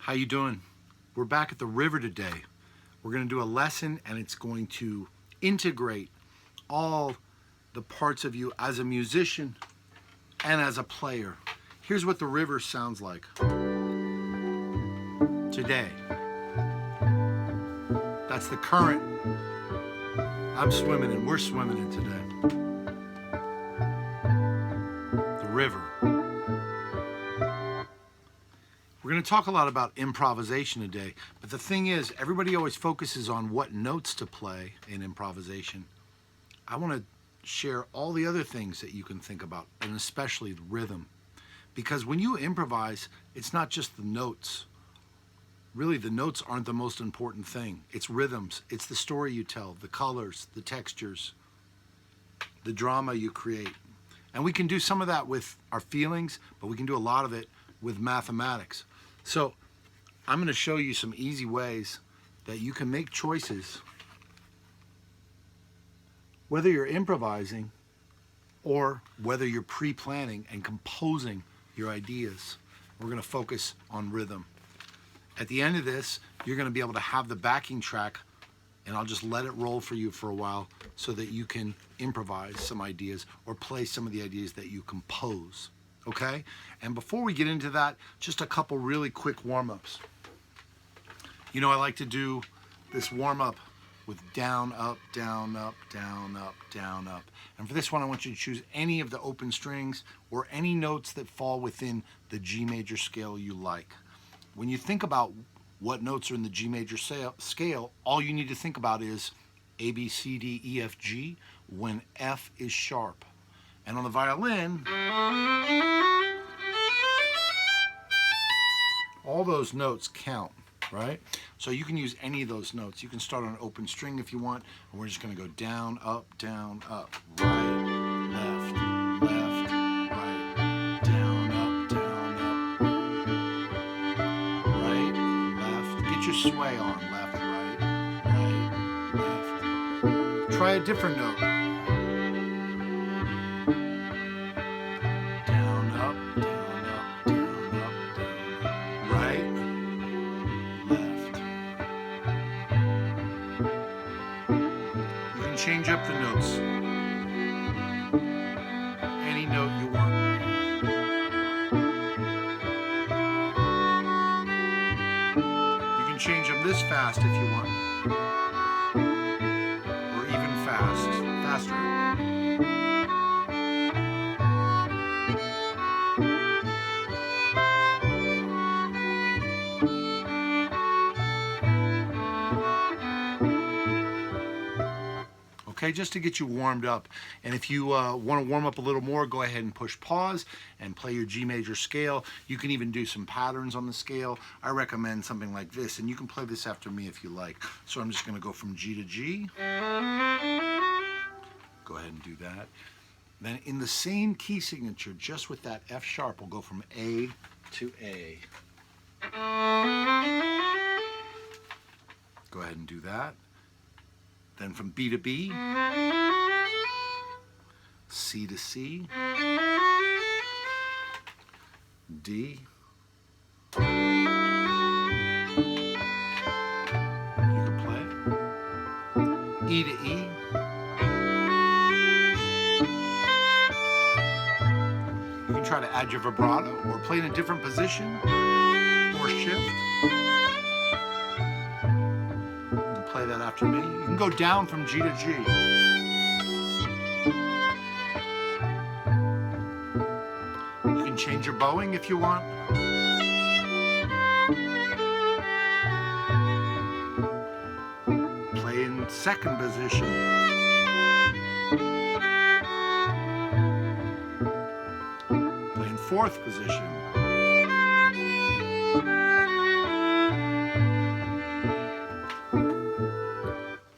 How you doing? We're back at the river today. We're going to do a lesson and it's going to integrate all the parts of you as a musician and as a player. Here's what the river sounds like today. That's the current I'm swimming in, we're swimming in today. The river. We're going to talk a lot about improvisation today, but the thing is, everybody always focuses on what notes to play in improvisation. I want to share all the other things that you can think about, and especially the rhythm. Because when you improvise, it's not just the notes. Really, the notes aren't the most important thing. It's rhythms, it's the story you tell, the colors, the textures, the drama you create. And we can do some of that with our feelings, but we can do a lot of it with mathematics. So I'm going to show you some easy ways that you can make choices, whether you're improvising or whether you're pre-planning and composing your ideas. We're going to focus on rhythm. At the end of this, you're going to be able to have the backing track, and I'll just let it roll for you for a while so that you can improvise some ideas or play some of the ideas that you compose. Okay? And before we get into that, just a couple really quick warm-ups. You know, I like to do this warm-up with down, up, down, up, down, up, down, up. And for this one, I want you to choose any of the open strings or any notes that fall within the G major scale you like. When you think about what notes are in the G major scale, all you need to think about is A, B, C, D, E, F, G when F is sharp. And on the violin, all those notes count, right? So you can use any of those notes. You can start on an open string if you want, and we're just going to go down, up, right, left, right, down, up, right, left. Get your sway on, left, right, left. Try a different note. Change up the notes. Any note you want. You can change them this fast if you want. Or even faster. Okay, just to get you warmed up. And if you want to warm up a little more, go ahead and push pause and play your G major scale. You can even do some patterns on the scale. I recommend something like this, and you can play this after me if you like. So I'm just going to go from G to G. Go ahead and do that. Then in the same key signature, just with that F sharp, we'll go from A to A. Go ahead and do that. Then from B to B, C to C, D, you can play, E to E, you can try to add your vibrato or play in a different position or shift. Play that after me. You can go down from G to G. You can change your bowing if you want. Play in second position. Play in fourth position.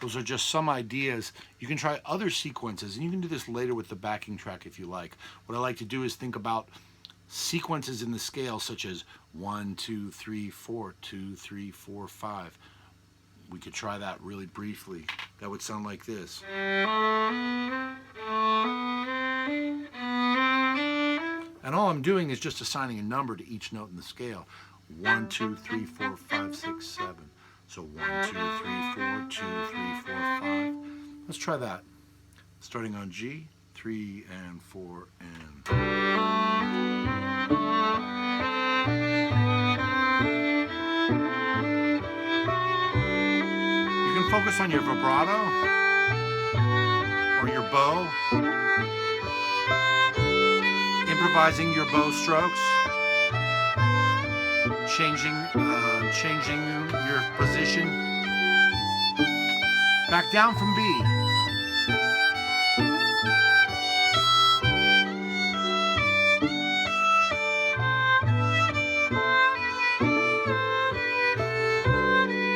Those are just some ideas. You can try other sequences, and you can do this later with the backing track if you like. What I like to do is think about sequences in the scale, such as 1, 2, 3, 4, 2, 3, 4, 5. We could try that really briefly. That would sound like this. And all I'm doing is just assigning a number to each note in the scale. 1, 2, 3, 4, 5, 6, 7. So 1, 2, 3, 4, 2, 3, 4, 5. Let's try that. Starting on G, 3 and 4 and. You can focus on your vibrato or your bow, improvising your bow strokes, changing your position. Back down from B.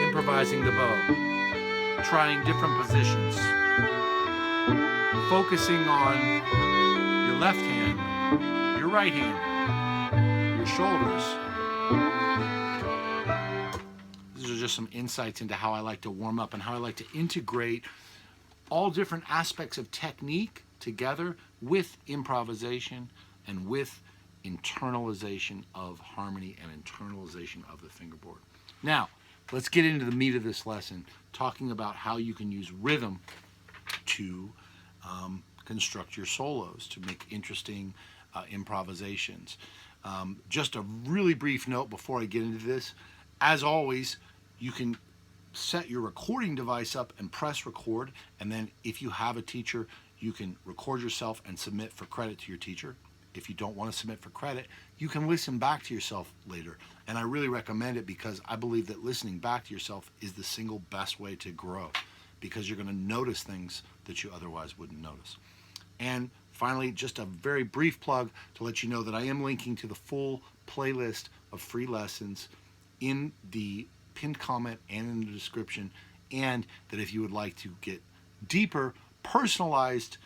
Improvising the bow, trying different positions, focusing on your left hand, your right hand, your shoulders. These are just some insights into how I like to warm up and how I like to integrate all different aspects of technique together with improvisation and with internalization of harmony and internalization of the fingerboard. Now, let's get into the meat of this lesson, talking about how you can use rhythm to construct your solos, to make interesting improvisations. Just a really brief note before I get into this. As always, you can set your recording device up and press record, and then if you have a teacher, you can record yourself and submit for credit to your teacher. If you don't want to submit for credit, you can listen back to yourself later. And I really recommend it because I believe that listening back to yourself is the single best way to grow, because you're going to notice things that you otherwise wouldn't notice. And finally, just a very brief plug to let you know that I am linking to the full playlist of free lessons in the pinned comment and in the description, and that if you would like to get deeper, personalized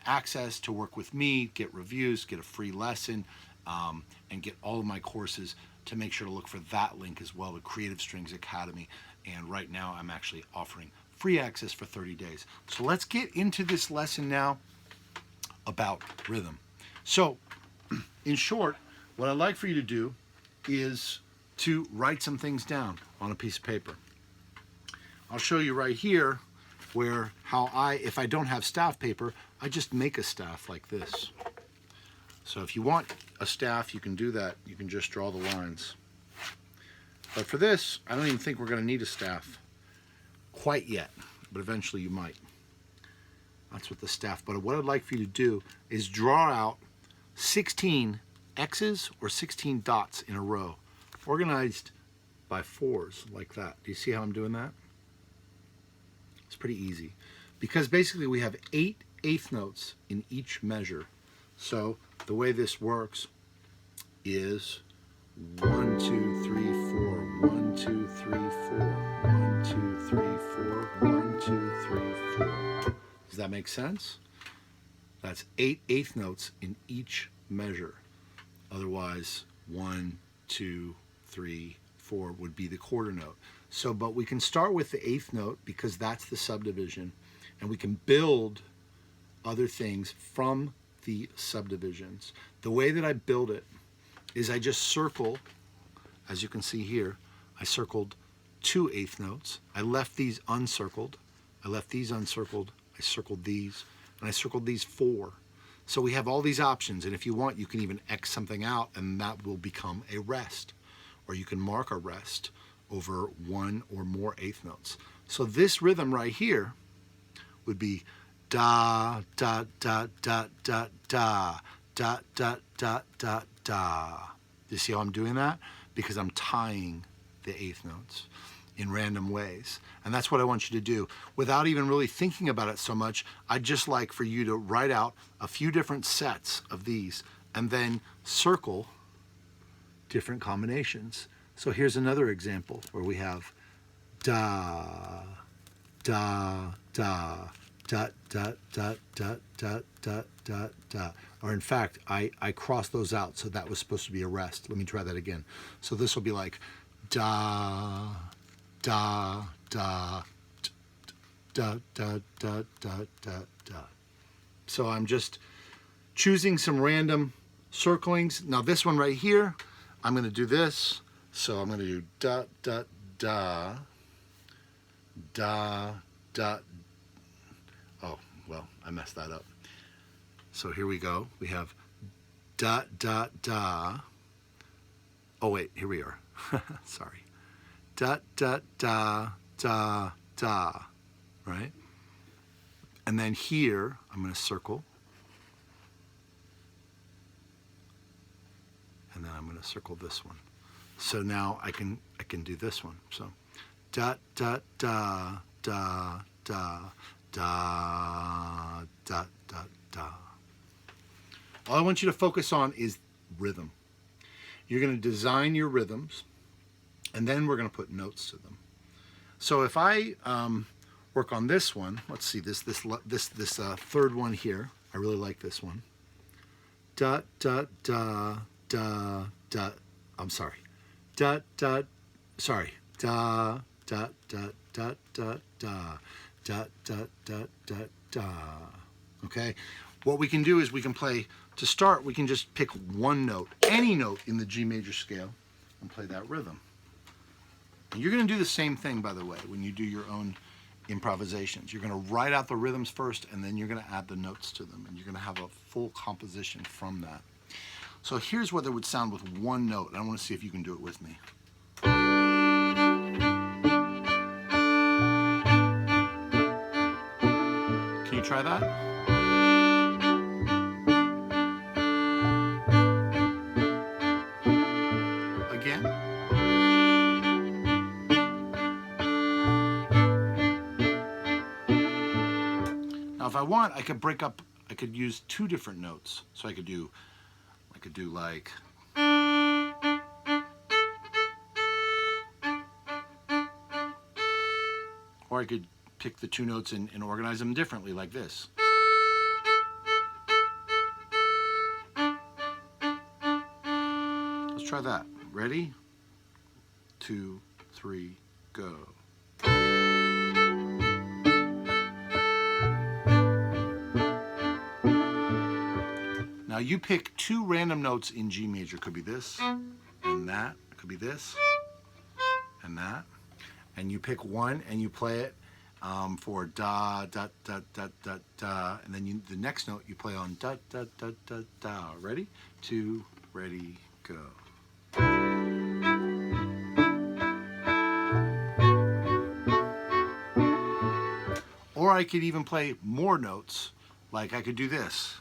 access to work with me, get reviews, get a free lesson, and get all of my courses, to make sure to look for that link as well, the Creative Strings Academy. And right now I'm actually offering free access for 30 days. So let's get into this lesson now about rhythm. So in short, what I'd like for you to do is to write some things down on a piece of paper. I'll show you right here where if I don't have staff paper, I just make a staff like this. So if you want a staff, you can do that. You can just draw the lines. But for this, I don't even think we're going to need a staff quite yet, but eventually you might. That's what the staff, but what I'd like for you to do is draw out 16 X's or 16 dots in a row, organized by 4s like that. Do you see how I'm doing that? It's pretty easy, because basically we have 8 eighth notes in each measure. So the way this works is 1, 2, 3, 4, 1, 2, 3, 4, 1, 2, 3, 4, 1, 2, 3, 4. Does that make sense? That's 8 eighth notes in each measure. Otherwise, 1, 2, 3, 4 would be the quarter note. So, but we can start with the eighth note because that's the subdivision, and we can build other things from the subdivisions. The way that I build it is I just circle, as you can see here, I circled 2 eighth notes. I left these uncircled. I left these uncircled. I circled these, and I circled these 4. So we have all these options, and if you want, you can even X something out, and that will become a rest. Or you can mark a rest over 1 or more eighth notes. So this rhythm right here would be da, da, da, da, da, da, da, da, da, da, da. Do you see how I'm doing that? Because I'm tying the eighth notes in random ways. And that's what I want you to do. Without even really thinking about it so much, I'd just like for you to write out a few different sets of these and then circle different combinations. So here's another example where we have da, da, da, da, da, da, da, da, da, da, da. Or in fact, I crossed those out, so that was supposed to be a rest. Let me try that again. So this will be like da, da, da, da, da, da, da, da, da. So I'm just choosing some random circlings. Now this one right here, I'm going to do this. So I'm going to do da, da, da, da, da. Oh, well, I messed that up. So here we go. We have da, da, da. Oh, wait, here we are. Sorry. Da, da, da, da, da, right? And then here, I'm going to circle. And then I'm going to circle this one. So now I can do this one. So da, da, da, da, da, da, da, da, da. All I want you to focus on is rhythm. You're going to design your rhythms, and then we're going to put notes to them. So if I work on this one, let's see this third one here. I really like this one. Da da da da da. I'm sorry. Da da. Sorry. Da da da da da da da da da da da. Okay. What we can do is we can play. To start, we can just pick one note, any note in the G major scale, and play that rhythm. And you're going to do the same thing, by the way, when you do your own improvisations. You're going to write out the rhythms first, and then you're going to add the notes to them, and you're going to have a full composition from that. So here's what it would sound with one note, and I want to see if you can do it with me. Can you try that? Again. Now if I want, I could break up, I could use two different notes. So I could do like, or I could pick the two notes and organize them differently like this. Let's try that. Ready? 2, 3, go. Now you pick two random notes in G major. Could be this and that. Could be this and that. And you pick one and you play it for da, da, da, da, da, da. And then the next note you play on da, da, da, da, da. Ready? 2, ready, go. Or I could even play more notes, like I could do this.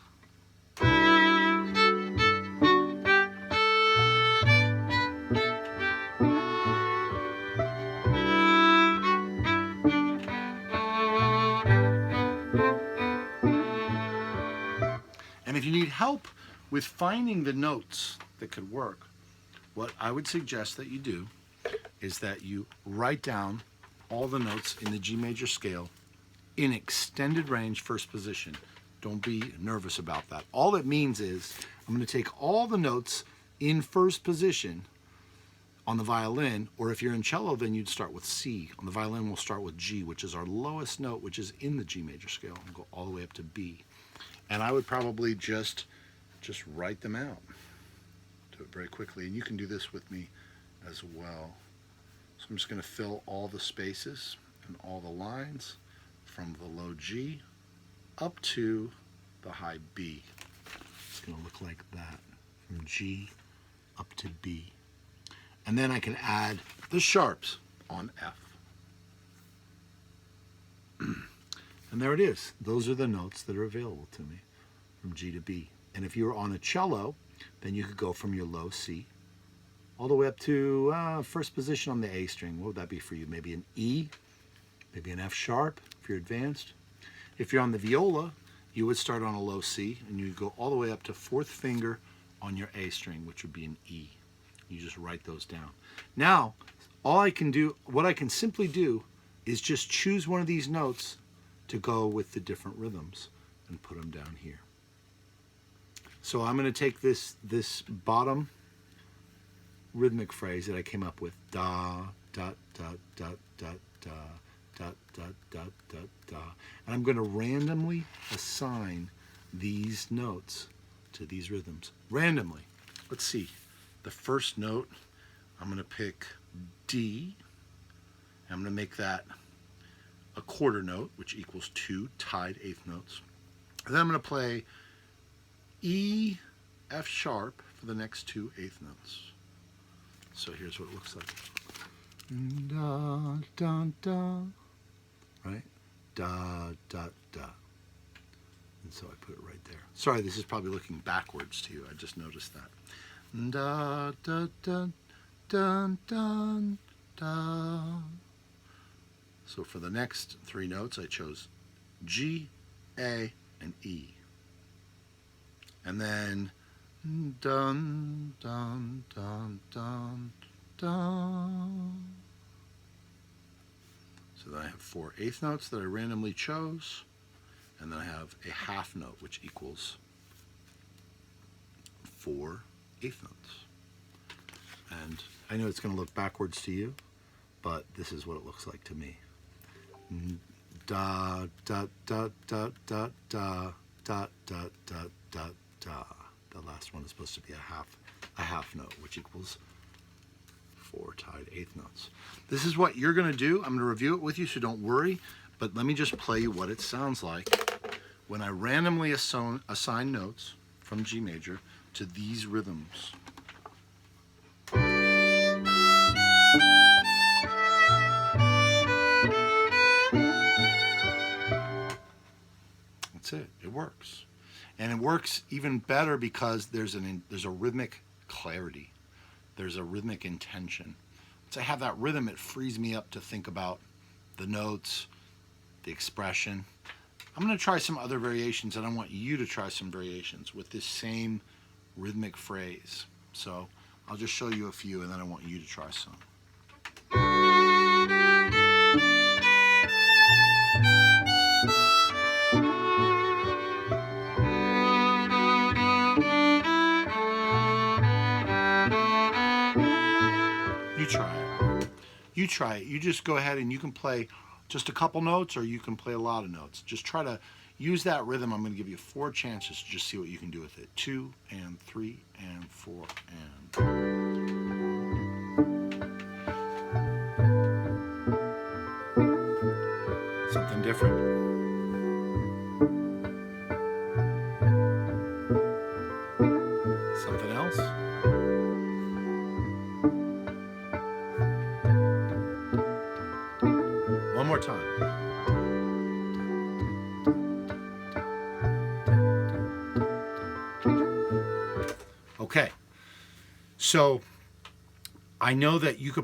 And if you need help with finding the notes that could work, what I would suggest that you do is that you write down all the notes in the G major scale in extended range first position. Don't be nervous about that. All it means is I'm going to take all the notes in first position on the violin, or if you're in cello, then you'd start with C. On the violin, we'll start with G, which is our lowest note, which is in the G major scale, and go all the way up to B. And I would probably just write them out. Do it very quickly, and you can do this with me as well. So I'm just going to fill all the spaces and all the lines from the low G up to the high B. It's going to look like that, from G up to B. And then I can add the sharps on F. And there it is. Those are the notes that are available to me from G to B. And if you were on a cello, then you could go from your low C all the way up to first position on the A string. What would that be for you? Maybe an E, maybe an F sharp if you're advanced. If you're on the viola, you would start on a low C and you'd go all the way up to fourth finger on your A string, which would be an E. You just write those down. Now, all I can do, what I can simply do is just choose one of these notes to go with the different rhythms and put them down here. So I'm going to take this bottom rhythmic phrase that I came up with, da, da, da, da, da, da, da, da, da, da, da, and I'm going to randomly assign these notes to these rhythms. Randomly. Let's see. The first note I'm going to pick D. I'm going to make that a quarter note, which equals 2 tied eighth notes. And then I'm going to play E, F sharp for the next 2 eighth notes. So here's what it looks like. Da, da, da. Right? Da, da, da. And so I put it right there. Sorry, this is probably looking backwards to you. I just noticed that. Da, da, da, da, da, da. So for the next 3 notes, I chose G, A, and E. And then dun, dun, dun, dun, dun. So then I have 4 eighth notes that I randomly chose. And then I have a half note, which equals 4 eighth notes. And I know it's going to look backwards to you, but this is what it looks like to me. Da, da, da, da, da, da, da, da, da, da, da. The last one is supposed to be a half note, which equals 4 tied eighth notes. This is what you're going to do. I'm going to review it with you, so don't worry. But let me just play you what it sounds like when I randomly assign notes from G major to these rhythms. That's it. It works. And it works even better because there's a rhythmic clarity. There's a rhythmic intention. Once I have that rhythm, it frees me up to think about the notes, the expression. I'm going to try some other variations, and I want you to try some variations with this same rhythmic phrase. So I'll just show you a few, and then I want you to try some. You try it. You try it. You just go ahead and you can play just a couple notes, or you can play a lot of notes. Just try to use that rhythm. I'm going to give you 4 chances to just see what you can do with it. 2 and 3 and 4 and... Something different. Something else. One more time. Okay, so I know that you could